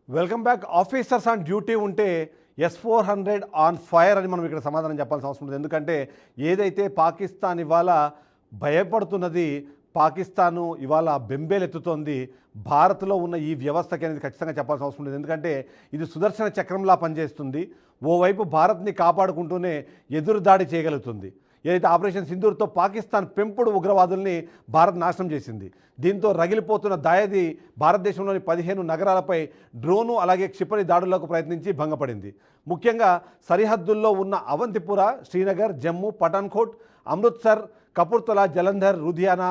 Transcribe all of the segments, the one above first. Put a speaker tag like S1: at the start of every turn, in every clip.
S1: Welcome back. Officers on duty ఉంటే S-400 on fire అని మనం ఇక్కడ సమాధానం చెప్పాల్సిన అవసరం ఉంది. ఎందుకంటే ఏదైతే పాకిస్తాన్ ఇవాళ భయపడుతున్నది, పాకిస్తాను ఇవాళ బెంబేలెత్తుతోంది, భారత్లో ఉన్న ఈ వ్యవస్థకి అనేది ఖచ్చితంగా చెప్పాల్సిన అవసరం ఉంది. ఎందుకంటే ఇది సుదర్శన చక్రంలా పనిచేస్తుంది. ఓవైపు భారత్ని కాపాడుకుంటూనే ఎదురుదాడి చేయగలుగుతుంది. ఏదైతే ఆపరేషన్ సింధూర్తో పాకిస్తాన్ పెంపుడు ఉగ్రవాదుల్ని భారత్ నాశనం చేసింది. దీంతో రగిలిపోతున్న దాయది భారతదేశంలోని 15 నగరాలపై డ్రోను అలాగే క్షిపణి దాడులకు ప్రయత్నించి భంగపడింది. ముఖ్యంగా సరిహద్దుల్లో ఉన్న అవంతిపుర, శ్రీనగర్, జమ్మూ, పఠాన్కోట్, అమృత్సర్, కపూర్తలా, జలంధర్, లుధియానా,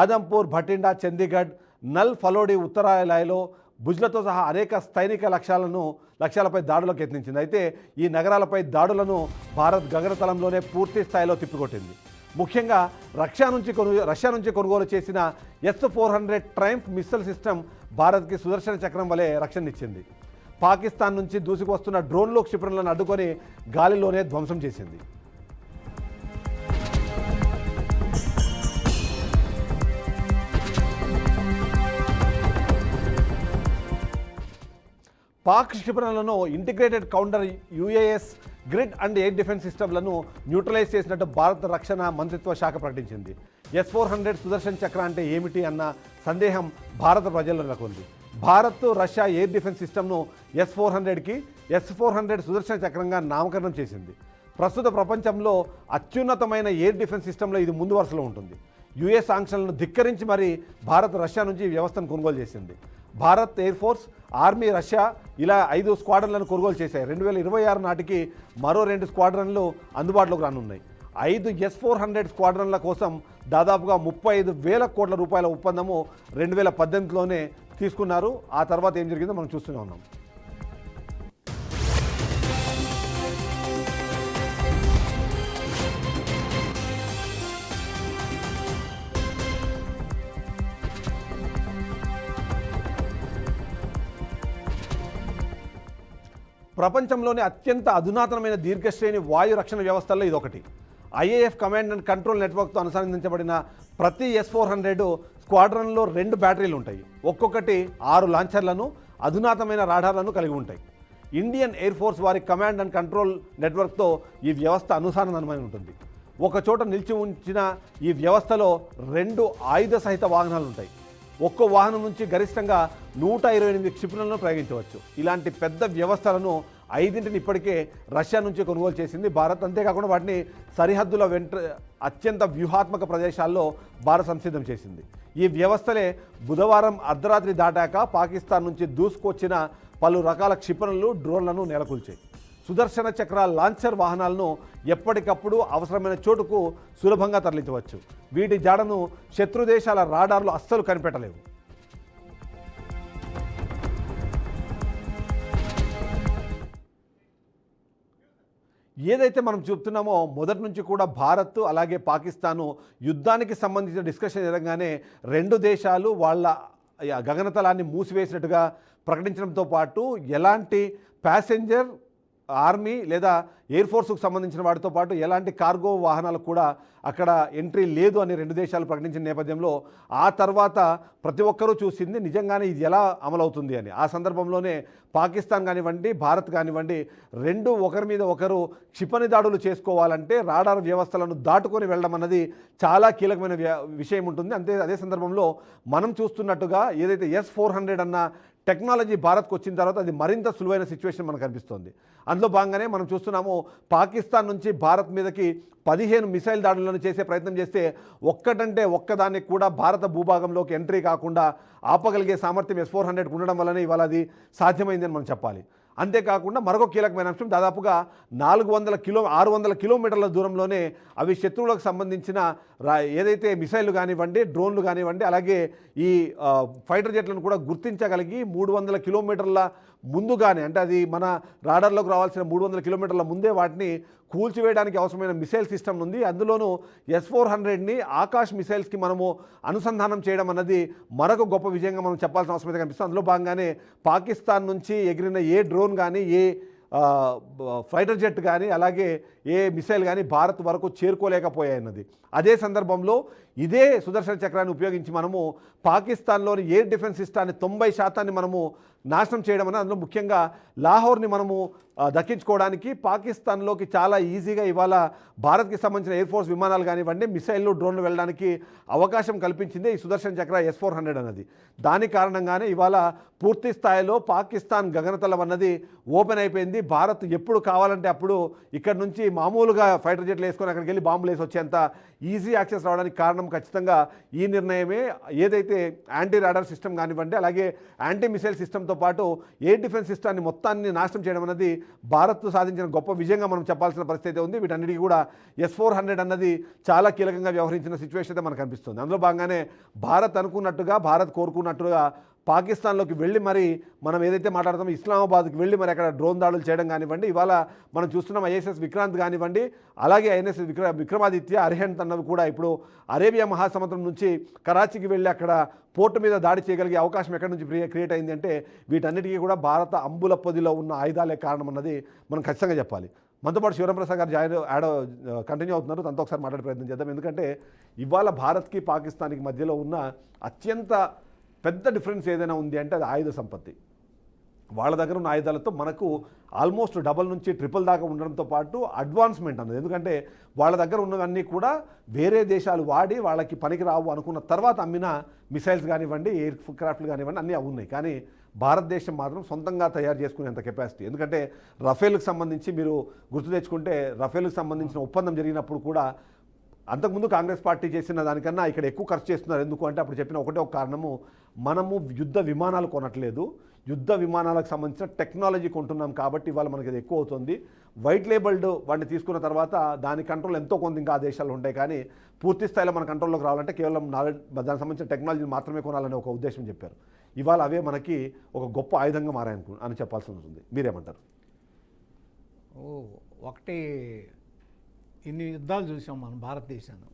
S1: ఆదంపూర్, భటిండా, చండీగఢ్, నల్ ఫలోడి, ఉత్తరాయలాయలో భుజ్లతో సహా అనేక సైనిక లక్ష్యాలపై దాడులకు యత్నించింది. అయితే ఈ నగరాలపై దాడులను భారత్ గగనతలంలోనే పూర్తి స్థాయిలో తిప్పికొట్టింది. ముఖ్యంగా రష్యా నుంచి కొనుగోలు చేసిన S-400 ట్రయంఫ్ మిస్సైల్ సిస్టమ్ భారత్కి సుదర్శన చక్రం వలె రక్షణనిచ్చింది. పాకిస్తాన్ నుంచి దూసుకొస్తున్న డ్రోన్లు, క్షిపణులను అడ్డుకొని గాలిలోనే ధ్వంసం చేసింది. పాక్ క్షిపణులను integrated counter UAS grid and air defence సిస్టమ్లను న్యూట్రలైజ్ చేసినట్టు భారత రక్షణ మంత్రిత్వ శాఖ ప్రకటించింది. S-400 సుదర్శన్ చక్ర అంటే ఏమిటి అన్న సందేహం భారత ప్రజల్లో నెలకొంది. భారత్, రష్యా ఎయిర్ డిఫెన్స్ సిస్టమ్ను S-400కి S-400 సుదర్శన చక్రంగా నామకరణం చేసింది. ప్రస్తుత ప్రపంచంలో అత్యున్నతమైన ఎయిర్ డిఫెన్స్ సిస్టంలో ఇది ముందు వరుసలో ఉంటుంది. US ఆంక్షలను ధిక్కరించి మరీ భారత్ రష్యా నుంచి ఈ వ్యవస్థను కొనుగోలు చేసింది. Bharat air force, army, Russia ఇలా 5 స్క్వాడ్రన్లను కొనుగోలు చేశాయి. 2026 నాటికి మరో 2 స్క్వాడ్రన్లు అందుబాటులోకి రానున్నాయి. 5 S-400 స్క్వాడ్రన్ల కోసం దాదాపుగా 35,000 కోట్ల రూపాయల ఒప్పందము 2018లోనే తీసుకున్నారు. ఆ తర్వాత ఏం జరిగిందో మనం చూస్తూనే ఉన్నాం. ప్రపంచంలోని అత్యంత అధునాతనమైన దీర్ఘశ్రేణి వాయు రక్షణ వ్యవస్థల్లో ఇదొకటి. IAF కమాండ్ అండ్ కంట్రోల్ నెట్వర్క్తో అనుసంధానించబడిన ప్రతి S-400 స్క్వాడ్రన్లో 2 బ్యాటరీలు ఉంటాయి. ఒక్కొక్కటి 6 లాంచర్లను, అధునాతనమైన రాడార్లను కలిగి ఉంటాయి. ఇండియన్ ఎయిర్ ఫోర్స్ వారి కమాండ్ అండ్ కంట్రోల్ నెట్వర్క్తో ఈ వ్యవస్థ అనుసంధానమై ఉంటుంది. ఒక చోట నిలిచి ఉంచిన ఈ వ్యవస్థలో 2 ఆయుధ సహిత వాహనాలు ఉంటాయి. ఒక్కో వాహనం నుంచి గరిష్టంగా 128 క్షిపణులను ప్రయోగించవచ్చు. ఇలాంటి పెద్ద వ్యవస్థలను 5 ఇప్పటికే రష్యా నుంచి కొనుగోలు చేసింది భారత్. అంతేకాకుండా వాటిని సరిహద్దుల అత్యంత వ్యూహాత్మక ప్రదేశాల్లో భారత్ సంసిద్ధం చేసింది. ఈ వ్యవస్థలే బుధవారం అర్ధరాత్రి దాటాక పాకిస్తాన్ నుంచి దూసుకొచ్చిన పలు రకాల క్షిపణులు, డ్రోన్లను నెలకొల్చాయి. సుదర్శన చక్ర లాంచర్ వాహనాలను ఎప్పటికప్పుడు అవసరమైన చోటుకు సులభంగా తరలించవచ్చు. వీటి జాడను శత్రు దేశాల రాడార్లు అస్సలు కనిపెట్టలేవు. ఏదైతే మనం చెప్తున్నామో మొదటి నుంచి కూడా భారత్ అలాగే పాకిస్తాను యుద్ధానికి సంబంధించిన డిస్కషన్ జరగగానే 2 దేశాలు వాళ్ళ గగనతలాన్ని మూసివేసినట్టుగా ప్రకటించడంతో పాటు ఎలాంటి ప్యాసింజర్, ఆర్మీ లేదా ఎయిర్ ఫోర్స్కు సంబంధించిన వాటితో పాటు ఎలాంటి కార్గో వాహనాలకు కూడా అక్కడ ఎంట్రీ లేదు అని 2 దేశాలు ప్రకటించిన నేపథ్యంలో ఆ తర్వాత ప్రతి ఒక్కరూ చూసింది నిజంగానే ఇది ఎలా అమలవుతుంది అని. ఆ సందర్భంలోనే పాకిస్తాన్ కానివ్వండి, భారత్ కానివ్వండి, 2 ఒకరి మీద ఒకరు క్షిపణి దాడులు చేసుకోవాలంటే రాడార్ వ్యవస్థలను దాటుకొని వెళ్ళడం అన్నది చాలా కీలకమైన విషయం ఉంటుంది. అదే సందర్భంలో మనం చూస్తున్నట్టుగా ఏదైతే S-400 అన్న టెక్నాలజీ భారత్కు వచ్చిన తర్వాత అది మరింత సులువైన సిచ్యువేషన్ మనకు కనిపిస్తుంది. అందులో భాగంగానే మనం చూస్తున్నాము పాకిస్తాన్ నుంచి భారత్ మీదకి 15 మిసైల్ దాడులను చేసే ప్రయత్నం చేస్తే ఒక్కదానికి కూడా భారత భూభాగంలోకి ఎంట్రీ కాకుండా ఆపగలిగే సామర్థ్యం S-400 ఉండడం వల్లనే ఇవాళ అది సాధ్యమైందని మనం చెప్పాలి. అంతేకాకుండా మరొక కీలకమైన అంశం, దాదాపుగా 600 కిలోమీటర్ల దూరంలోనే అవి శత్రువులకు సంబంధించిన ఏదైతే మిసైళ్ళు కానివ్వండి, డ్రోన్లు కానివ్వండి, అలాగే ఈ ఫైటర్ జెట్లను కూడా గుర్తించగలిగి 300 కిలోమీటర్ల ముందుగానే, అంటే అది మన రాడార్లోకి రావాల్సిన 300 కిలోమీటర్ల ముందే వాటిని కూల్చివేయడానికి అవసరమైన మిసైల్ సిస్టమ్ ఉంది. అందులోనూ S-400ని ఆకాశ్ మిసైల్స్కి మనము అనుసంధానం చేయడం అన్నది మరొక గొప్ప విజయంగా మనం చెప్పాల్సిన అవసరం అయితే కనిపిస్తుంది. అందులో భాగంగానే పాకిస్తాన్ నుంచి ఎగిరిన ఏ డ్రోన్ కానీ, ఏ ఫైటర్ జెట్ కానీ, అలాగే ఏ మిసైల్ కానీ భారత్ వరకు చేరుకోలేకపోయాయన్నది. అదే సందర్భంలో ఇదే సుదర్శన చక్రాన్ని ఉపయోగించి మనము పాకిస్తాన్లోని ఎయిర్ డిఫెన్స్ సిస్టాన్ని 90% మనము నాశనం చేయడం అనేది, అందులో ముఖ్యంగా లాహోర్ని మనము దక్కించుకోవడానికి పాకిస్తాన్లోకి చాలా ఈజీగా ఇవాళ భారత్కి సంబంధించిన ఎయిర్ ఫోర్స్ విమానాలు కానివ్వండి, మిసైళ్ళు, డ్రోన్లు వెళ్ళడానికి అవకాశం కల్పించింది ఈ సుదర్శన్ చక్ర S-400 అన్నది. దాని కారణంగానే ఇవాళ పూర్తి స్థాయిలో పాకిస్తాన్ గగనతలం అన్నది ఓపెన్ అయిపోయింది. భారత్ ఎప్పుడు కావాలంటే అప్పుడు ఇక్కడ నుంచి మామూలుగా ఫైటర్ జెట్లు వేసుకొని అక్కడికి వెళ్ళి బాంబులు వేసి వచ్చేంత ఈజీ యాక్సెస్ రావడానికి కారణం ఖచ్చితంగా ఈ నిర్ణయమే. ఏదైతే యాంటీ రాడార్ సిస్టమ్ కానివ్వండి, అలాగే యాంటీ మిసైల్ సిస్టమ్తో పాటు ఎయిర్ డిఫెన్స్ సిస్టాన్ని మొత్తాన్ని నాశనం చేయడం అనేది భారత్ సాధించిన గొప్ప విజయంగా మనం చెప్పాల్సిన పరిస్థితి ఉంది. వీటన్నిటికీ కూడా S-400 అన్నది చాలా కీలకంగా వ్యవహరించిన సిచ్యువేషన్ అయితే మనకు కనిపిస్తుంది. అందులో భాగంగానే భారత్ అనుకున్నట్టుగా, భారత్ కోరుకున్నట్టుగా పాకిస్తాన్లోకి వెళ్ళి మరి మనం ఏదైతే మాట్లాడుతామో ఇస్లామాబాద్కి వెళ్ళి మరి అక్కడ డ్రోన్ దాడులు చేయడం కానివ్వండి, ఇవాళ మనం చూస్తున్నాం ISS విక్రాంత్ కానివ్వండి, అలాగే INS విక్రమాదిత్య, అరిహంత్ అన్నవి కూడా ఇప్పుడు అరేబియా మహాసముద్రం నుంచి కరాచీకి వెళ్ళి అక్కడ పోర్టు మీద దాడి చేయగలిగే అవకాశం ఎక్కడి నుంచి క్రియేట్ అయింది అంటే వీటన్నిటికీ కూడా భారత అంబుల పొదిలో ఉన్న ఆయుధాలే కారణం అన్నది మనం ఖచ్చితంగా చెప్పాలి. మనతో పాటు శివరాంప్రసాద్ గారు కంటిన్యూ అవుతున్నారు. తనతో ఒకసారి మాట్లాడే ప్రయత్నం చేద్దాం. ఎందుకంటే ఇవాళ భారత్కి పాకిస్తాన్కి మధ్యలో ఉన్న అత్యంత పెద్ద డిఫరెన్స్ ఏదైనా ఉంది అంటే అది ఆయుధ సంపత్తి. వాళ్ళ దగ్గర ఉన్న ఆయుధాలతో మనకు ఆల్మోస్ట్ డబల్ నుంచి ట్రిపుల్ దాకా ఉండడంతో పాటు అడ్వాన్స్మెంట్ అన్నది. ఎందుకంటే వాళ్ళ దగ్గర ఉన్నవన్నీ కూడా వేరే దేశాలు వాడి వాళ్ళకి పనికి రావు అనుకున్న తర్వాత అమ్మిన మిసైల్స్ కానివ్వండి, ఎయిర్ క్రాఫ్ట్లు కానివ్వండి అన్నీ ఉన్నాయి. కానీ భారతదేశం మాత్రం సొంతంగా తయారు చేసుకునేంత కెపాసిటీ. ఎందుకంటే రఫేల్కి సంబంధించి మీరు గుర్తు తెచ్చుకుంటే రఫేల్కి సంబంధించిన ఒప్పందం జరిగినప్పుడు కూడా అంతకుముందు కాంగ్రెస్ పార్టీ చేసిన దానికన్నా ఇక్కడ ఎక్కువ ఖర్చు చేస్తున్నారు. ఎందుకు అంటే అప్పుడు చెప్పిన ఒకటే ఒక కారణము, మనము యుద్ధ విమానాలు కొనట్లేదు, యుద్ధ విమానాలకు సంబంధించిన టెక్నాలజీ కొంటున్నాం కాబట్టి ఇవాళ మనకి ఇది ఎక్కువ అవుతుంది. వైట్ లేబుల్డ్ వాటిని తీసుకున్న తర్వాత దాని కంట్రోల్ ఎంతో కొంత ఇంకా ఆ దేశాలు ఉంటాయి. కానీ పూర్తి స్థాయిలో మన కంట్రోల్లోకి రావాలంటే కేవలం దానికి సంబంధించిన టెక్నాలజీని మాత్రమే కొనాలనే ఒక ఉద్దేశం చెప్పారు. ఇవాళ అవే మనకి ఒక గొప్ప ఆయుధంగా మారాయనుకు అని చెప్పాల్సి ఉంటుంది. మీరేమంటారు?
S2: ఒకటి, ఇన్ని యుద్ధాలు చూసాం మనం భారతదేశంలో.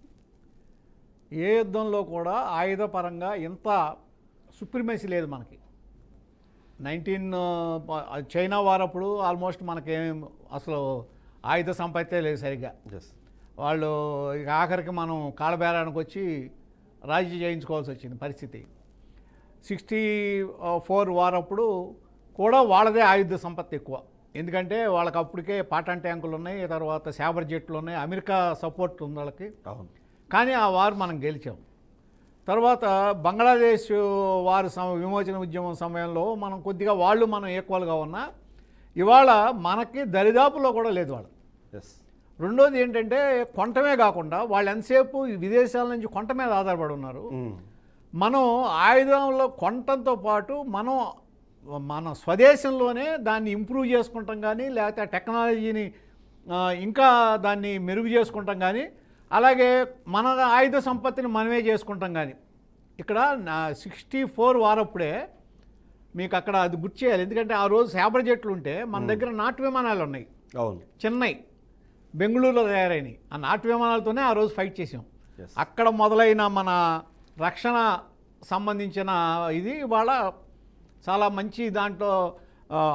S2: ఏ యుద్ధంలో కూడా ఆయుధపరంగా ఇంత సుప్రీమసీ లేదు మనకి. 19 చైనా వారప్పుడు ఆల్మోస్ట్ మనకేం అసలు ఆయుధ సంపత్తే లేదు సరిగ్గా. వాళ్ళు ఇక ఆఖరికి మనం కాళ్ళబేరానికి వచ్చి రాజీ చేయించుకోవాల్సి వచ్చింది పరిస్థితి. 64 వారప్పుడు కూడా వాళ్ళదే ఆయుధ సంపత్తి ఎక్కువ. ఎందుకంటే వాళ్ళకి అప్పటికే పాటాన్ ట్యాంకులు ఉన్నాయి, తర్వాత శాబర్ జెట్లు ఉన్నాయి, అమెరికా సపోర్ట్ ఉంది వాళ్ళకి. కానీ ఆ వారు మనం గెలిచాం. తర్వాత బంగ్లాదేశ్ వారు విమోచన ఉద్యమం సమయంలో మనం కొద్దిగా వాళ్ళు మనం ఈక్వల్గా ఉన్నా ఇవాళ మనకి దరిదాపులో కూడా లేదు వాళ్ళు. రెండోది ఏంటంటే కొంటమే కాకుండా వాళ్ళు ఎంతసేపు విదేశాల నుంచి కొంట మీద ఆధారపడి ఉన్నారు. మనం ఆయుధంలో కొంటంతో పాటు మన స్వదేశంలోనే దాన్ని ఇంప్రూవ్ చేసుకుంటాం కానీ, లేకపోతే టెక్నాలజీని ఇంకా దాన్ని మెరుగు చేసుకుంటాం కానీ, అలాగే మన ఆయుధ సంపత్తిని మనమే చేసుకుంటాం. కానీ ఇక్కడ 64 వారప్పుడే మీకు అక్కడ అది గుర్తు చేయాలి. ఎందుకంటే ఆ రోజు శాబర్ జెట్లు ఉంటే మన దగ్గర నాటు విమానాలు ఉన్నాయి. అవును, చెన్నై, బెంగళూరులో తయారైనవి. ఆ నాటు విమానాలతోనే ఆ రోజు ఫైట్ చేసాం. అక్కడ మొదలైన మన రక్షణ సంబంధించిన ఇది వాళ్ళ చాలా మంచి దాంట్లో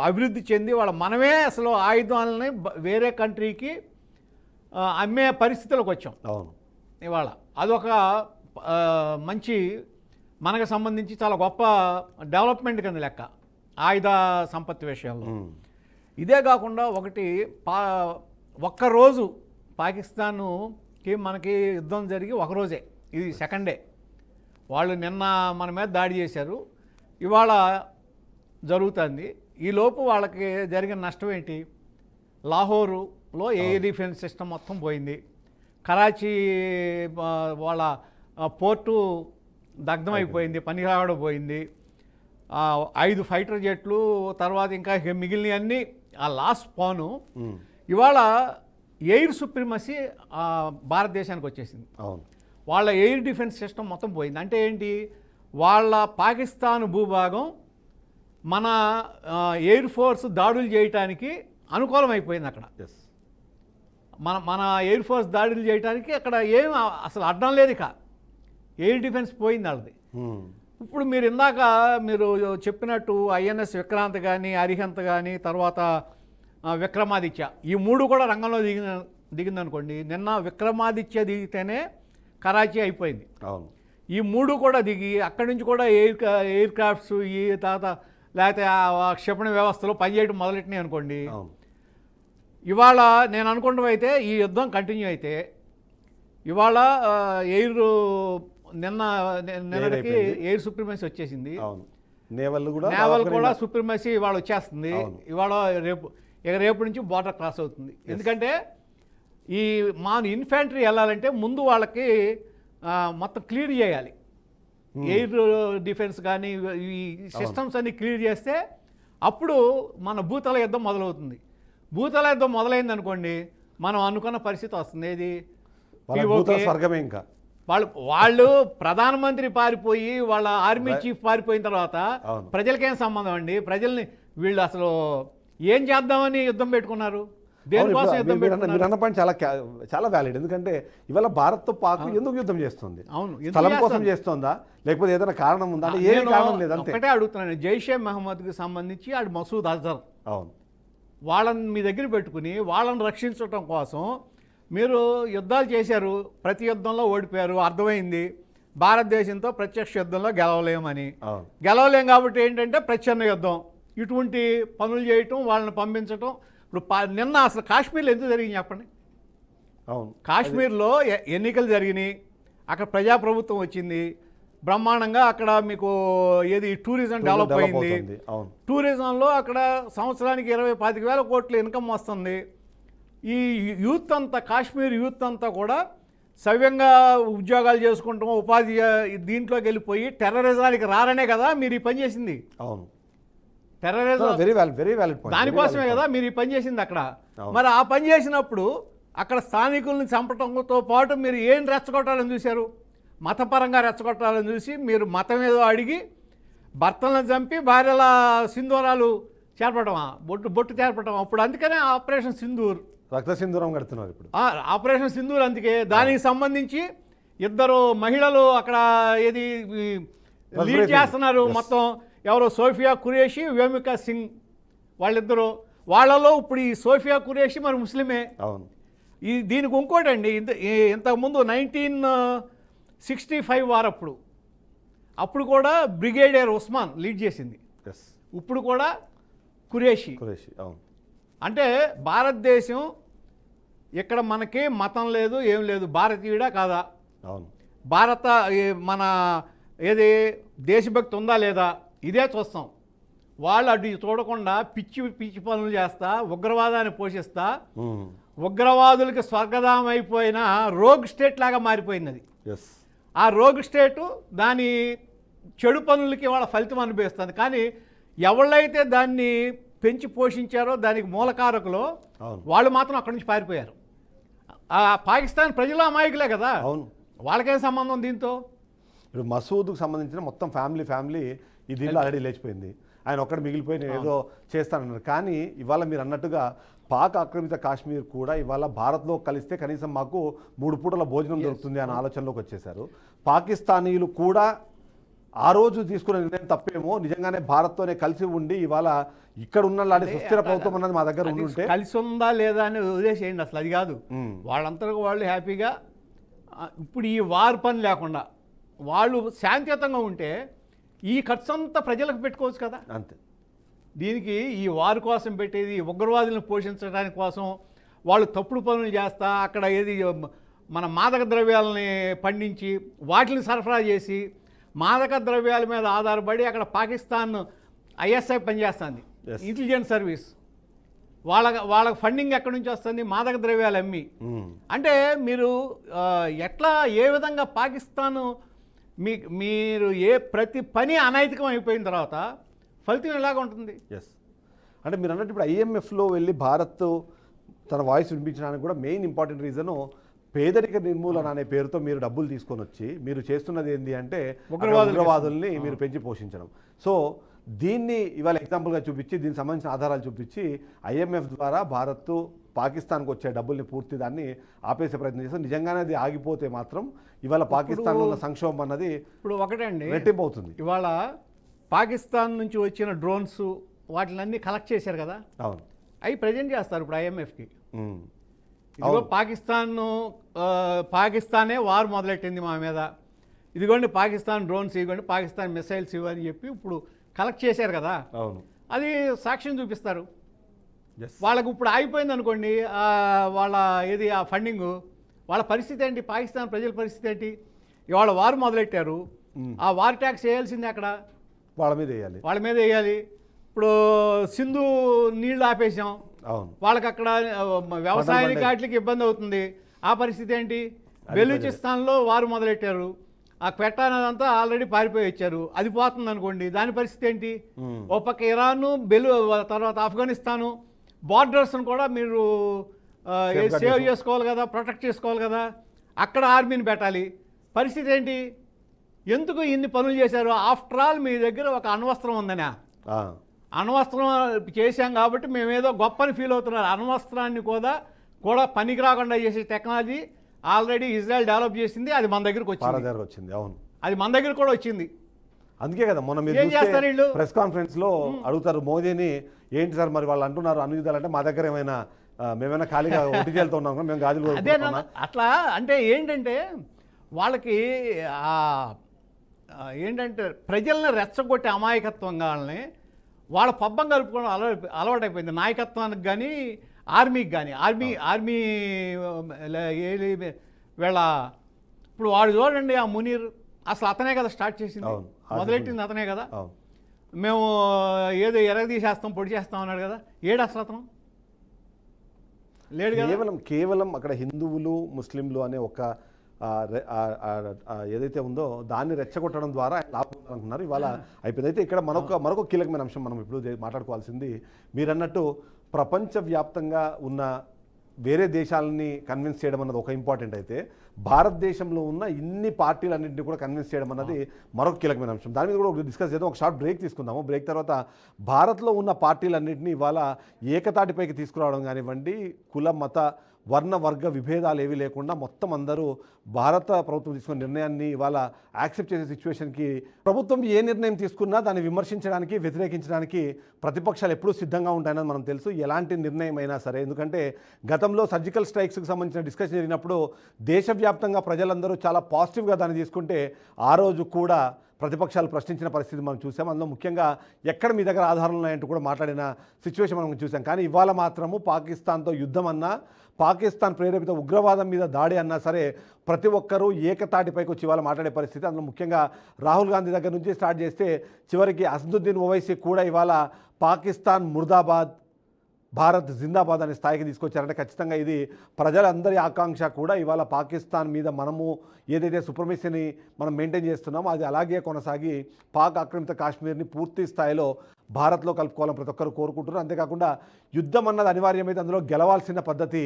S2: అభివృద్ధి చెంది మనమే అసలు ఆయుధాలని వేరే కంట్రీకి అమ్మే పరిస్థితులకు వచ్చాం. అవును, ఇవాళ అదొక మంచి మనకు సంబంధించి చాలా గొప్ప డెవలప్మెంట్ కింద లెక్క ఆయుధ సంపత్తి విషయంలో. ఇదే కాకుండా ఒకటి ఒక్కరోజు పాకిస్తాన్కి మనకి యుద్ధం జరిగి ఒకరోజే, ఇది సెకండ్ డే. వాళ్ళు నిన్న మన మీద దాడి చేశారు, ఇవాళ జరుగుతుంది. ఈలోపు వాళ్ళకి జరిగిన నష్టం ఏంటి? లాహోరులో ఎయిర్ డిఫెన్స్ సిస్టమ్ మొత్తం పోయింది. కరాచీ వాళ్ళ పోర్టు దగ్ధమైపోయింది, పనికిరావడం పోయింది. 5 ఫైటర్ జెట్లు, తర్వాత ఇంకా మిగిలినవన్నీ ఆ లాస్ట్ పోను. ఇవాళ ఎయిర్ సుప్రీమసీ భారతదేశానికి వచ్చేసింది. వాళ్ళ ఎయిర్ డిఫెన్స్ సిస్టమ్ మొత్తం పోయింది. అంటే ఏంటి? వాళ్ళ పాకిస్తాన్ భూభాగం మన ఎయిర్ ఫోర్స్ దాడులు చేయటానికి అనుకూలమైపోయింది. అక్కడ మన ఎయిర్ ఫోర్స్ దాడులు చేయడానికి అక్కడ ఏం అసలు అడ్డం లేదు. ఇక ఎయిర్ డిఫెన్స్ పోయింది వాళ్ళది. ఇప్పుడు మీరు ఇందాక మీరు చెప్పినట్టు INS విక్రాంత్ కానీ, అరిహంత్ కానీ, తర్వాత విక్రమాదిత్య, ఈ 3 కూడా రంగంలో దిగిందనుకోండి. నిన్న విక్రమాదిత్య దిగితేనే కరాచీ అయిపోయింది. అవును, ఈ 3 కూడా దిగి అక్కడి నుంచి కూడా ఎయిర్ క్రాఫ్ట్స్, ఈ తర్వాత లేకపోతే ఆ క్షిపణి వ్యవస్థలో పనిచేయడం మొదలెట్టినాయి అనుకోండి,
S1: అవును
S2: ఇవాళ నేను అనుకుంటాం అయితే ఈ యుద్ధం కంటిన్యూ అయితే ఇవాళ ఎయిర్ నిన్నటికి ఎయిర్ సుప్రీమసీ వచ్చేసింది.
S1: అవును నేవల్ కూడా
S2: నేవల్ కూడా సుప్రీమసీ ఇవాళ వచ్చేస్తుంది.
S1: అవును.
S2: ఇవాళ రేపు నుంచి బార్డర్ క్రాస్ అవుతుంది. ఎందుకంటే ఈ మన ఇన్ఫాంట్రీ వెళ్ళాలంటే ముందు వాళ్ళకి మొత్తం క్లియర్ చేయాలి. ఎయిర్ డిఫెన్స్ కానీ ఈ సిస్టమ్స్ అన్ని క్లియర్ చేస్తే అప్పుడు మన భూతల యుద్ధం మొదలవుతుంది. భూతల యుద్ధం మొదలైంది అనుకోండి, మనం అనుకున్న పరిస్థితి వస్తుంది. ఏది
S1: స్వర్గమే. ఇంకా
S2: వాళ్ళు ప్రధానమంత్రి పారిపోయి వాళ్ళ ఆర్మీ చీఫ్ పారిపోయిన తర్వాత ప్రజలకేం సంబంధం అండి? ప్రజల్ని వీళ్ళు అసలు ఏం చేద్దామని యుద్ధం పెట్టుకున్నారు? దేనికోసం యుద్ధం పెట్టుకున్నారు?
S1: మీరు అన్న పాయింట్ చాలా వ్యాలిడ్. ఎందుకంటే ఇవాళ భారత్ తో పాక్ ఎందుకు యుద్ధం చేస్తుంది?
S2: అవును,
S1: స్థలం కోసం చేస్తుందా లేకపోతే ఏదైనా కారణం ఉందా? ఏ కారణం లేదు, అంతే.
S2: ఒకటే అడుగుతున్నాను, జైషే మహమ్మద్కి సంబంధించి ఆడు మసూద్ అజర్,
S1: అవును,
S2: వాళ్ళని మీ దగ్గర పెట్టుకుని వాళ్ళని రక్షించడం కోసం మీరు యుద్ధాలు చేశారు. ప్రతి యుద్ధంలో ఓడిపోయారు, అర్థమైంది. భారతదేశంతో ప్రత్యక్ష యుద్ధంలో గెలవలేమని. గెలవలేం కాబట్టి ఏంటంటే ప్రచ్ఛన్న యుద్ధం, ఇటువంటి పనులు చేయటం, వాళ్ళని పంపించటం. ఇప్పుడు నిన్న అసలు కాశ్మీర్లో ఎందుకు జరిగింది చెప్పండి?
S1: అవును,
S2: కాశ్మీర్లో ఎన్నికలు జరిగినాయి, అక్కడ ప్రజాప్రభుత్వం వచ్చింది బ్రహ్మాండంగా. అక్కడ మీకు ఏది టూరిజం డెవలప్ అయింది. టూరిజంలో అక్కడ సంవత్సరానికి 20-25 కోట్ల ఇన్కమ్ వస్తుంది. ఈ యూత్ అంతా, కాశ్మీర్ యూత్ అంతా కూడా సవ్యంగా ఉద్యోగాలు చేసుకుంటాం, ఉపాధి దీంట్లోకి వెళ్ళిపోయి టెర్రరిజానికి రారనే కదా మీరు ఈ పని చేసింది.
S1: అవును,
S2: టెర్రరిజం దానికోసమే కదా మీరు ఈ పని చేసింది అక్కడ. మరి ఆ పని చేసినప్పుడు అక్కడ స్థానికుల్ని చంపటంతో పాటు మీరు ఏం రెచ్చగొట్టాలని చూశారు? మతపరంగా రెచ్చగొట్టాలని చూసి మీరు మతం ఏదో అడిగి భర్తలను చంపి భార్యల సింధూరాలు చేర్పడమా, బొట్టు చేర్పడమా. అప్పుడు అందుకనే ఆపరేషన్ సింధూర్,
S1: రక్త సింధూరం కడుతున్నారు ఇప్పుడు.
S2: ఆపరేషన్ సింధూర్. అందుకే దానికి సంబంధించి 2 మహిళలు అక్కడ ఏది లీడ్ చేస్తున్నారు మొత్తం. ఎవరో సోఫియా ఖురేషి, వ్యోమికా సింగ్, వాళ్ళిద్దరూ. వాళ్ళలో ఇప్పుడు ఈ సోఫియా ఖురేషి మరి ముస్లిమే.
S1: అవును,
S2: దీనికి ఇంకోటండి, ఇంతకుముందు 1965 వారప్పుడు అప్పుడు కూడా బ్రిగేడియర్ ఉస్మాన్ లీడ్ చేసింది. ఇప్పుడు కూడా ఖురేషి.
S1: అవును,
S2: అంటే భారతదేశం ఇక్కడ మనకి మతం లేదు, ఏం లేదు. భారతీయుడా కాదా?
S1: అవును,
S2: భారత మన ఏది దేశభక్తి ఉందా లేదా ఇదే చూస్తాం. వాళ్ళు అటు చూడకుండా పిచ్చి పనులు చేస్తా, ఉగ్రవాదాన్ని పోషిస్తా, ఉగ్రవాదులకి స్వర్గధామం అయిపోయిన రోగ్ స్టేట్ లాగా మారిపోయింది అది. ఆ రోగ్ స్టేటు దాని చెడు పనులకి వాళ్ళ ఫలితం అనుభవిస్తుంది. కానీ ఎవళ్ళైతే దాన్ని పెంచి పోషించారో దానికి మూలకారకులో వాళ్ళు మాత్రం అక్కడి నుంచి పారిపోయారు. ఆ పాకిస్తాన్ ప్రజలు అమాయకులే కదా, వాళ్ళకేం సంబంధం దీంతో?
S1: ఇప్పుడు మసూద్కు సంబంధించిన మొత్తం ఫ్యామిలీ ఈ దీనిలో ఆల్రెడీ లేచిపోయింది. ఆయన ఒక్కడు మిగిలిపోయి నేను ఏదో చేస్తానన్నారు. కానీ ఇవాళ మీరు అన్నట్టుగా పాక్ ఆక్రమిత కాశ్మీర్ కూడా ఇవాళ భారత్లో కలిస్తే కనీసం మాకు 3 పూటల భోజనం దొరుకుతుంది అనే ఆలోచనలోకి వచ్చేశారు. పాకిస్తానీలు కూడా ఆ రోజు తీసుకున్న నిర్ణయం తప్పేమో, నిజంగానే భారత్తోనే కలిసి ఉండి ఇవాళ ఇక్కడ ఉన్న సుస్థిర ప్రభుత్వం అన్నది మా దగ్గర ఉంటే
S2: కలిసి ఉందా లేదా అని వదిలేసేయండి. అసలు అది కాదు, వాళ్ళంతా వాళ్ళు హ్యాపీగా ఇప్పుడు ఈ వార్ పని లేకుండా వాళ్ళు శాంతియుతంగా ఉంటే ఈ ఖర్చు అంతా ప్రజలకు పెట్టుకోవచ్చు కదా.
S1: అంతే.
S2: దీనికి ఈ వారు కోసం పెట్టేది ఉగ్రవాదులను పోషించడానికి కోసం వాళ్ళు తప్పుడు పనులు చేస్తా, అక్కడ ఏది మన మాదక ద్రవ్యాలని పండించి వాటిని సరఫరా చేసి మాదక ద్రవ్యాల మీద ఆధారపడి అక్కడ పాకిస్తాన్ ISI పనిచేస్తుంది, ఇంటెలిజెన్స్ సర్వీస్. వాళ్ళకి ఫండింగ్ ఎక్కడి నుంచి వస్తుంది? మాదక ద్రవ్యాలు అమ్మి. అంటే మీరు ఎట్లా ఏ విధంగా పాకిస్తాను మీరు ప్రతి పని అనైతికం అయిపోయిన తర్వాత ఫలితం ఎలాగ ఉంటుంది?
S1: అంటే మీరు అన్నట్టు ఇప్పుడు IMFలో వెళ్ళి భారత్ తన వాయిస్ వినిపించడానికి కూడా మెయిన్ ఇంపార్టెంట్ రీజను పేదరిక నిర్మూలన అనే పేరుతో మీరు డబ్బులు తీసుకొని వచ్చి మీరు చేస్తున్నది ఏంటి అంటే ఉగ్రవాదుల్ని మీరు పెంచి పోషించడం. సో దీన్ని ఇవాళ ఎగ్జాంపుల్గా చూపించి దీనికి సంబంధించిన ఆధారాలు చూపించి IMF ద్వారా భారత్ పాకిస్తాన్కి వచ్చే డబ్బుల్ని పూర్తి దాన్ని ఆపేసే ప్రయత్నం చేస్తారు. నిజంగానే అది ఆగిపోతే మాత్రం ఇవాళ పాకిస్తాన్లో ఉన్న సంక్షోభం అన్నది
S2: ఇప్పుడు ఒకటండి
S1: రెట్టింపు అవుతుంది.
S2: ఇవాళ పాకిస్తాన్ నుంచి వచ్చిన డ్రోన్స్ వాటిలన్నీ కలెక్ట్ చేశారు కదా,
S1: అవును,
S2: అవి ప్రజెంట్ చేస్తారు ఇప్పుడు IMFకి. ఇదిగో పాకిస్తానే వార్ మొదలెట్టింది మా మీద, ఇదిగోండి పాకిస్తాన్ డ్రోన్స్, ఇదిగోండి పాకిస్తాన్ మిసైల్స్ ఇవని చెప్పి ఇప్పుడు కలెక్ట్ చేశారు కదా,
S1: అవును.
S2: అది సాక్ష్యం చూపిస్తారు.
S1: ఎస్.
S2: వాళ్ళకు ఇప్పుడు ఆగిపోయింది అనుకోండి వాళ్ళ ఏది ఆ ఫండింగు, వాళ్ళ పరిస్థితి ఏంటి? పాకిస్తాన్ ప్రజల పరిస్థితి ఏంటి? ఇవాళ వారు మొదలెట్టారు, ఆ వార్ ట్యాక్స్ వేయాల్సిందే అక్కడ,
S1: వాళ్ళ మీద వేయాలి.
S2: వాళ్ళ మీద వేయాలి. ఇప్పుడు సింధు నీళ్లు ఆపేసాం,
S1: అవును.
S2: వాళ్ళకి అక్కడ వ్యవసాయానికి వాటికి ఇబ్బంది అవుతుంది. ఆ పరిస్థితి ఏంటి? బెలూచిస్తాన్లో వారు మొదలెట్టారు, ఆ క్వెట్టా అదంతా ఆల్రెడీ పారిపోయి వచ్చారు, అది పోతుంది అనుకోండి, దాని పరిస్థితి ఏంటి? ఓ పక్క ఇరాను, తర్వాత ఆఫ్ఘనిస్తాను బార్డర్స్ను కూడా మీరు సేవ్ చేసుకోవాలి కదా, ప్రొటెక్ట్ చేసుకోవాలి కదా, అక్కడ ఆర్మీని పెట్టాలి. పరిస్థితి ఏంటి? ఎందుకు ఇన్ని పనులు చేశారు? ఆఫ్టర్ ఆల్ మీ దగ్గర ఒక అణ్వస్త్రం ఉందనా? అణ్వస్త్రం చేశాం కాబట్టి మేమేదో గొప్పని ఫీల్ అవుతున్నారు. అణ్వస్త్రాన్ని కూడా పనికి రాకుండా చేసే టెక్నాలజీ ఆల్రెడీ ఇజ్రాయెల్ డెవలప్ చేసింది, అది మన దగ్గరకు వచ్చింది.
S1: అవును,
S2: అది మన దగ్గర కూడా వచ్చింది.
S1: అందుకే కదా మొన్న మీరు
S2: ఏం చేస్తారు వీళ్ళు?
S1: ప్రెస్ కాన్ఫరెన్స్ లో అడుగుతారు మోదీని, ఏంటి సార్ మరి వాళ్ళు అంటున్నారు అన్ని విధాలంటే మా దగ్గర ఏమైనా మేమైనా ఖాళీగా ఒటికేళ్తూ ఉన్నాం, మేము గాజులు
S2: అదే అట్లా అంటే ఏంటంటే వాళ్ళకి ఏంటంటే ప్రజల్ని రెచ్చగొట్టే అమాయకత్వంగానే వాళ్ళ పబ్బం కలుపుకోవడం అలవాటైపోయింది. నాయకత్వానికి కానీ ఆర్మీకి కానీ ఆర్మీ వీళ్ళ ఇప్పుడు వాడు చూడండి, ఆ మునీర్ అసలు అతనే కదా స్టార్ట్ చేసింది, మొదలెట్టింది అతనే కదా. మేము ఏదో ఎరగదీసేస్తాం, పొడి చేస్తాం అన్నాడు కదా, ఏడు అసలు అతను లేడు కదా.
S1: కేవలం అక్కడ హిందువులు ముస్లింలు అనే ఒక ఏదైతే ఉందో దాన్ని రెచ్చగొట్టడం ద్వారా లాభం అనుకున్నారు. ఇవాళ అయిపోయింది. అయితే ఇక్కడ మరొక కీలకమైన అంశం మనం ఇప్పుడు మాట్లాడుకోవాల్సింది, మీరన్నట్టు ప్రపంచవ్యాప్తంగా ఉన్న వేరే దేశాలని కన్విన్స్ చేయడం అన్నది ఒక ఇంపార్టెంట్ అయితే, భారతదేశంలో ఉన్న ఇన్ని పార్టీలన్నింటినీ కూడా కన్విన్స్ చేయడం అన్నది మరొక కీలకమైన అంశం. దాని మీద కూడా డిస్కస్ చేద్దాం. ఒక షార్ట్ బ్రేక్ తీసుకుందాము. బ్రేక్ తర్వాత భారత్లో ఉన్న పార్టీలన్నింటినీ ఇవాళ ఏకతాటిపైకి తీసుకురావడం కానివ్వండి, కుల మత వర్ణ వర్గ విభేదాలు ఏవి లేకుండా మొత్తం అందరూ భారత ప్రభుత్వం తీసుకున్న నిర్ణయాన్ని ఇవాళ యాక్సెప్ట్ చేసే సిచ్యువేషన్కి ప్రభుత్వం ఏ నిర్ణయం తీసుకున్నా దాన్ని విమర్శించడానికి, వ్యతిరేకించడానికి ప్రతిపక్షాలు ఎప్పుడూ సిద్ధంగా ఉంటాయని మనం తెలుసు, ఎలాంటి నిర్ణయం అయినా సరే. ఎందుకంటే గతంలో సర్జికల్ స్ట్రైక్స్కి సంబంధించిన డిస్కషన్ జరిగినప్పుడు దేశవ్యాప్తంగా ప్రజలందరూ చాలా పాజిటివ్గా దాన్ని తీసుకుంటే ఆ రోజు కూడా ప్రతిపక్షాలు ప్రశ్నించిన పరిస్థితి మనం చూసాం. అందులో ముఖ్యంగా ఎక్కడ మీ దగ్గర ఆధారాలు ఉన్నాయంటూ కూడా మాట్లాడిన సిచ్యువేషన్ మనం చూసాం. కానీ ఇవాళ మాత్రము పాకిస్తాన్తో యుద్ధం అన్నా, పాకిస్తాన్ ప్రేరేపిత ఉగ్రవాదం మీద దాడి అన్నా సరే ప్రతి ఒక్కరూ ఏకతాటిపైకి వచ్చి ఇవాళ మాట్లాడే పరిస్థితి. అందులో ముఖ్యంగా రాహుల్ గాంధీ దగ్గర నుంచి స్టార్ట్ చేస్తే చివరికి అసదుద్దీన్ ఓవైసీ కూడా ఇవాళ పాకిస్తాన్ ముర్దాబాద్, భారత్ జిందాబాద్ అనే స్థాయికి తీసుకొచ్చారంటే ఖచ్చితంగా ఇది ప్రజలందరి ఆకాంక్ష కూడా. ఇవాళ పాకిస్తాన్ మీద మనము ఏదైతే సుప్రమసీని మనం మెయింటైన్ చేస్తున్నామో అది అలాగే కొనసాగి పాక్ ఆక్రమిత కాశ్మీర్ని పూర్తి స్థాయిలో భారత్లో కలుపుకోవాలని ప్రతి ఒక్కరు కోరుకుంటున్నారు. అంతేకాకుండా యుద్ధం అన్నది అనివార్యమైతే అందులో గెలవాల్సిన పద్ధతి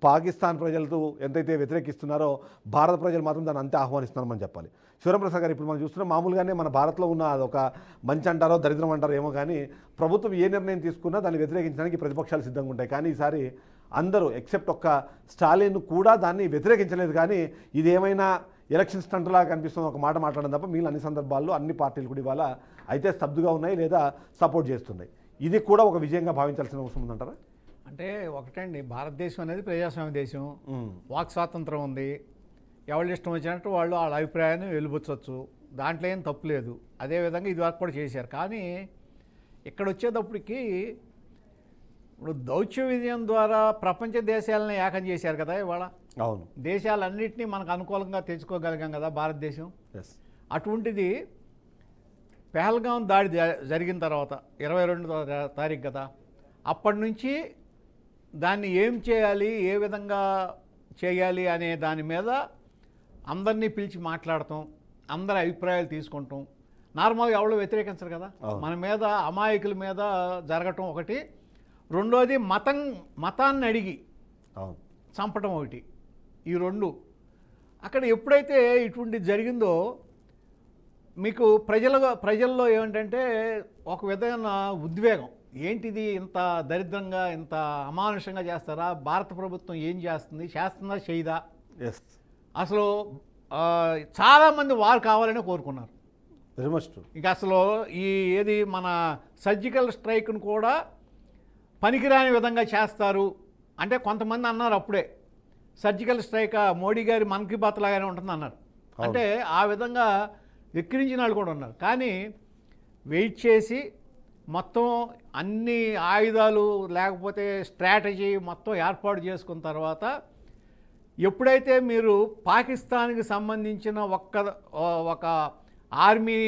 S1: పాకిస్తాన్ ప్రజలతో ఎంతైతే వ్యతిరేకిస్తున్నారో భారత ప్రజలు మాత్రం దాన్ని అంతే ఆహ్వానిస్తున్నారని చెప్పాలి. శివరాంప్రసాద్ గారు, ఇప్పుడు మనం చూస్తున్నాం మామూలుగానే మన భారత్లో ఉన్న అదొక మంచి అంటారో దరిద్రం అంటారో ఏమో కానీ ప్రభుత్వం ఏ నిర్ణయం తీసుకున్నా దాన్ని వ్యతిరేకించడానికి ప్రతిపక్షాలు సిద్ధంగా ఉంటాయి. కానీ ఈసారి అందరూ ఎక్సెప్ట్ ఒక్క స్టాలిన్ కూడా దాన్ని వ్యతిరేకించలేదు. కానీ ఇదేమైనా ఎలక్షన్ స్టంట్లాగా కనిపిస్తుంది ఒక మాట మాట్లాడడం తప్ప మిగిలిన అన్ని సందర్భాల్లో అన్ని పార్టీలు కూడా ఇవాళ అయితే స్తబ్దుగా ఉన్నాయి లేదా సపోర్ట్ చేస్తున్నాయి. ఇది కూడా ఒక విజయంగా భావించాల్సిన అవసరం ఉందంటారా?
S2: అంటే ఒకటండి, భారతదేశం అనేది ప్రజాస్వామ్య దేశం, వాక్ స్వాతంత్రం ఉంది, ఎవరి ఇష్టం వచ్చినట్టు వాళ్ళు వాళ్ళ అభిప్రాయాన్ని వెలుబుచ్చవచ్చు, దాంట్లో ఏం తప్పు లేదు. అదేవిధంగా ఇది వరకు కూడా చేశారు. కానీ ఇక్కడ వచ్చేటప్పటికి ఇప్పుడు దౌత్య విజయం ద్వారా ప్రపంచ దేశాలను ఏకం చేశారు కదా ఇవాళ.
S1: అవును,
S2: దేశాలన్నింటినీ మనకు అనుకూలంగా తెచ్చుకోగలిగాం కదా భారతదేశం. అటువంటిది పెహల్గాం దాడి జరిగిన తర్వాత 22వ తారీఖు కదా, అప్పటి నుంచి దాన్ని ఏం చేయాలి, ఏ విధంగా చేయాలి అనే దాని మీద అందరినీ పిలిచి మాట్లాడటం, అందరి అభిప్రాయాలు తీసుకుంటాం. నార్మల్గా ఎవరు వ్యతిరేకించరు కదా, మన మీద అమాయకుల మీద జరగటం ఒకటి, రెండోది మతాన్ని అడిగి చంపటం ఒకటి. ఈ రెండు అక్కడ ఎప్పుడైతే ఇటువంటి జరిగిందో మీకు ప్రజల్లో ఏమిటంటే ఒక విధమైన ఉద్వేగం, ఏంటిది ఇంత దరిద్రంగా ఇంత అమానుషంగా చేస్తారా, భారత ప్రభుత్వం ఏం చేస్తుందా చేయదా. అసలు చాలామంది వారు కావాలని కోరుకున్నారు. ఇంకా అసలు ఏది మన సర్జికల్ స్ట్రైక్ను కూడా పనికిరాని విధంగా చేస్తారు అంటే కొంతమంది అన్నారు అప్పుడే, సర్జికల్ స్ట్రైక్ మోడీ గారి మన్ కీ బాత్ లాగానే ఉంటుంది అన్నారు. అంటే ఆ విధంగా ఎక్కిరించిన వాళ్ళు కూడా ఉన్నారు. కానీ వెయిట్ చేసి మొత్తం అన్ని ఆయుధాలు లేకపోతే స్ట్రాటజీ మొత్తం ఏర్పాటు చేసుకున్న తర్వాత ఎప్పుడైతే మీరు పాకిస్తాన్కి సంబంధించిన ఒక ఆర్మీ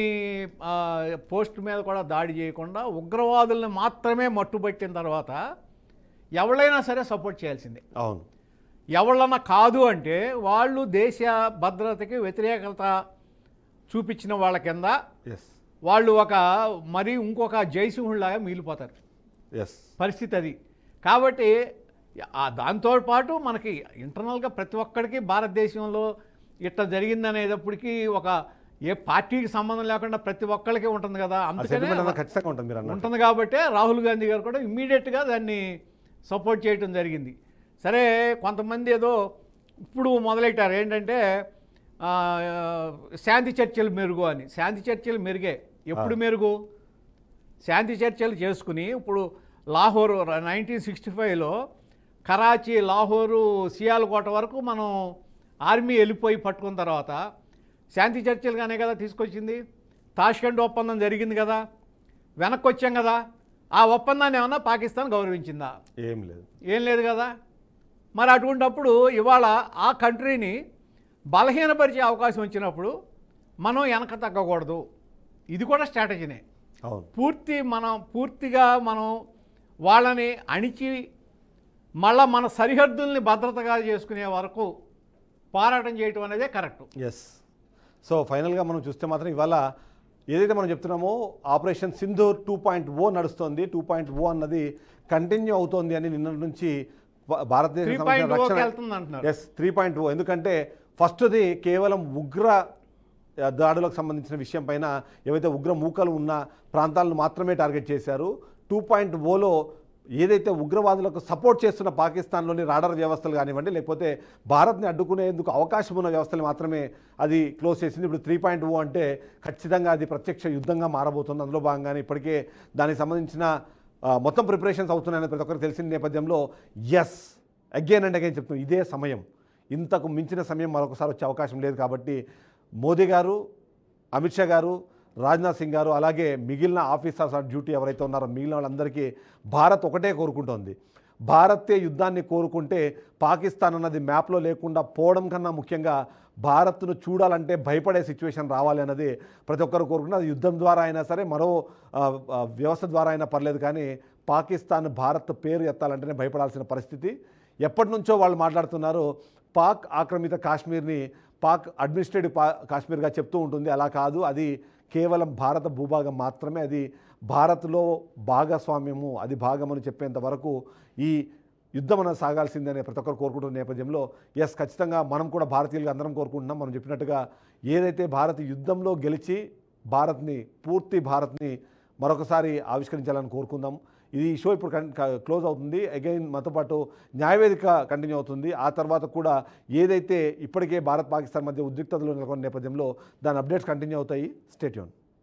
S2: పోస్ట్ మీద కూడా దాడి చేయకుండా ఉగ్రవాదుల్ని మాత్రమే మట్టుబట్టిన తర్వాత ఎవరైనా సరే సపోర్ట్ చేయాల్సిందే.
S1: అవును,
S2: ఎవళ్ళన్నా కాదు అంటే వాళ్ళు దేశ భద్రతకి వ్యతిరేకత చూపించిన వాళ్ళ కింద
S1: ఎస్
S2: వాళ్ళు మరి ఇంకొక జయసింహుడిలాగా మిగిలిపోతారు.
S1: ఎస్
S2: పరిస్థితి అది. కాబట్టి దాంతోపాటు మనకి ఇంటర్నల్గా ప్రతి ఒక్కడికి భారతదేశంలో ఇట్లా జరిగిందనేటప్పటికీ ఏ పార్టీకి సంబంధం లేకుండా ప్రతి ఒక్కరికి ఉంటుంది కదా, అందుకనే
S1: ఖచ్చితంగా ఉంటుంది మీరు
S2: ఉంటుంది. కాబట్టి రాహుల్ గాంధీ గారు కూడా ఇమ్మీడియట్గా దాన్ని సపోర్ట్ చేయడం జరిగింది. సరే, కొంతమంది ఏదో ఇప్పుడు మొదలెట్టారు ఏంటంటే శాంతి చర్చలు మెరుగు అని. శాంతి చర్చలు మెరుగే. ఎప్పుడు మెరుగు? శాంతి చర్చలు చేసుకుని ఇప్పుడు లాహోరు 1965లో కరాచీ, లాహోరు, సియాల్కోట వరకు మనం ఆర్మీ వెళ్ళిపోయి పట్టుకున్న తర్వాత శాంతి చర్చలుగానే కదా తీసుకొచ్చింది. తాష్కెంట్ ఒప్పందం జరిగింది కదా, వెనక్కి వచ్చాం కదా. ఆ ఒప్పందాన్ని ఏమన్నా పాకిస్తాన్ గౌరవించిందా? ఏం లేదు కదా. మరి అటువంటప్పుడు ఇవాళ ఆ కంట్రీని బలహీనపరిచే అవకాశం వచ్చినప్పుడు మనం వెనక తగ్గకూడదు. ఇది కూడా స్ట్రాటజీనే. పూర్తిగా మనం వాళ్ళని అణిచి మళ్ళా మన సరిహద్దుల్ని భద్రతగా చేసుకునే వరకు పోరాటం చేయటం అనేదే కరెక్ట్.
S1: ఎస్. సో ఫైనల్గా మనం చూస్తే మాత్రం ఇవాళ ఏదైతే మనం చెప్తున్నామో ఆపరేషన్ సింధూర్ 2.0 నడుస్తుంది. 2.0 అన్నది కంటిన్యూ అవుతోంది అని నిన్న నుంచి భారతదేశ 3.0. ఎందుకంటే ఫస్ట్ది కేవలం ఉగ్ర దాడులకు సంబంధించిన విషయం పైన ఏవైతే ఉగ్ర మూకలు ఉన్న ప్రాంతాలను మాత్రమే టార్గెట్ చేశారు. 2.0లో ఏదైతే ఉగ్రవాదులకు సపోర్ట్ చేస్తున్న పాకిస్తాన్లోని రాడార్ వ్యవస్థలు కానివ్వండి, లేకపోతే భారత్ని అడ్డుకునేందుకు అవకాశం ఉన్న వ్యవస్థలు మాత్రమే అది క్లోజ్ చేసింది. ఇప్పుడు 3.0 అంటే ఖచ్చితంగా అది ప్రత్యక్ష యుద్ధంగా మారబోతుంది. అందులో భాగంగానే ఇప్పటికే దానికి సంబంధించిన మొత్తం ప్రిపరేషన్స్ అవుతున్నాయని ప్రతి ఒక్కరికి తెలిసిన నేపథ్యంలో అగైన్ అండ్ అగైన్ చెప్తున్నాం, ఇదే సమయం, ఇంతకు మించిన సమయం మరొకసారి వచ్చే అవకాశం లేదు. కాబట్టి మోదీ గారు, అమిత్ షా గారు, రాజ్నాథ్ సింగ్ గారు, అలాగే మిగిలిన ఆఫీసర్స్ ఆఫ్ డ్యూటీ ఎవరైతే ఉన్నారో మిగిలిన వాళ్ళందరికీ భారత్ ఒకటే కోరుకుంటోంది. భారతే యుద్ధాన్ని కోరుకుంటే పాకిస్తాన్ అన్నది మ్యాప్లో లేకుండా పోవడం కన్నా ముఖ్యంగా భారత్ను చూడాలంటే భయపడే సిచ్యువేషన్ రావాలి అన్నది ప్రతి ఒక్కరు కోరుకుంటున్నారు. అది యుద్ధం ద్వారా అయినా సరే, మరో వ్యవస్థ ద్వారా అయినా పర్లేదు, కానీ పాకిస్తాన్ భారత్ పేరు ఎత్తాలంటేనే భయపడాల్సిన పరిస్థితి. ఎప్పటి నుంచో వాళ్ళు మాట్లాడుతున్నారు, పాక్ ఆక్రమిత కాశ్మీర్ని పాక్ అడ్మినిస్ట్రేటివ్ కాశ్మీర్గా చెప్తూ ఉంటుంది. అలా కాదు, అది కేవలం భారత భూభాగం మాత్రమే, అది భారత్లో భాగస్వామ్యము, అది భాగమని చెప్పేంత వరకు ఈ యుద్ధం అనేది సాగాల్సిందనే ప్రతి ఒక్కరు కోరుకుంటున్న నేపథ్యంలో ఖచ్చితంగా మనం కూడా భారతీయులుగా అందరం కోరుకుంటున్నాం. మనం చెప్పినట్టుగా ఏదైతే భారత్ యుద్ధంలో గెలిచి పూర్తి భారత్ని మరొకసారి ఆవిష్కరించాలని కోరుకుందాం. ఈ షో ఇప్పుడు క్లోజ్ అవుతుంది. అగైన్ మనతో పాటు న్యాయవేదిక కంటిన్యూ అవుతుంది. ఆ తర్వాత కూడా ఏదైతే ఇప్పటికే భారత్ పాకిస్తాన్ మధ్య ఉద్రిక్తతలు నెలకొన్న నేపథ్యంలో దాని అప్డేట్స్ కంటిన్యూ అవుతాయి. Stay tune.